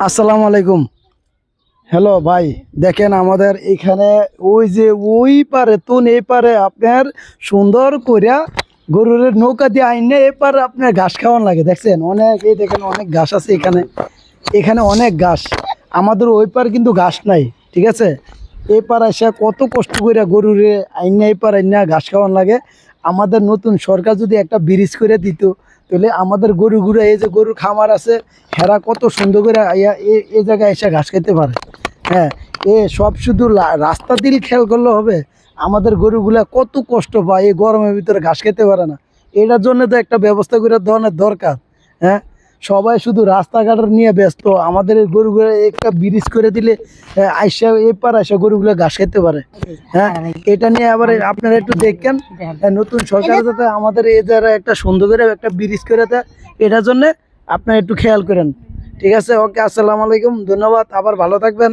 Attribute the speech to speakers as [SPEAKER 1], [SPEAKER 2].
[SPEAKER 1] আসসালামু আলাইকুম। হ্যালো ভাই, দেখেন আমাদের এখানে ওই যে ওই পারে তুন এই পারে আপনার সুন্দর কইরা গরুর নৌকা দিয়ে আইনে এপার আপনার ঘাস খাওয়ান লাগে। দেখছেন অনেক, এই দেখেন অনেক ঘাস আছে এখানে, এখানে অনেক ঘাস। আমাদের ওই পার কিন্তু ঘাস নাই, ঠিক আছে। এই পার এসে কত কষ্ট করে গরুরে আইনা এই পার আইনা ঘাস খাওয়ান লাগে। আমাদের নতুন সরকার যদি একটা ব্রিজ করে দিত, তাহলে আমাদের গরুগুলো, এই যে গরুর খামার আছে, হেরা কত সুন্দর করে আইয়া এই জায়গায় এসে ঘাস খেতে পারে। হ্যাঁ, এ সব শুধু রাস্তা দিয়ে খেয়াল করলে হবে। আমাদের গরুগুলা কত কষ্ট পায়, এই গরমের ভিতরে ঘাস খেতে পারে না। এটার জন্য তো একটা ব্যবস্থা করে ধরনের দরকার। হ্যাঁ, সবাই শুধু রাস্তাঘাট নিয়ে ব্যস্ত, আমাদের এই গরুগুলো একটা ব্রিজ করে দিলে আইসা এপার আইসা গরুগুলো ঘাস খেতে পারে। হ্যাঁ, এটা নিয়ে আবার আপনারা একটু দেখেন, নতুন সরকার যাতে আমাদের এই যারা একটা সুন্দর করে একটা ব্রিজ করে দেয়, এটার জন্য আপনারা একটু খেয়াল করেন। ঠিক আছে, ওকে, আসসালামু আলাইকুম, ধন্যবাদ, আবার ভালো থাকবেন।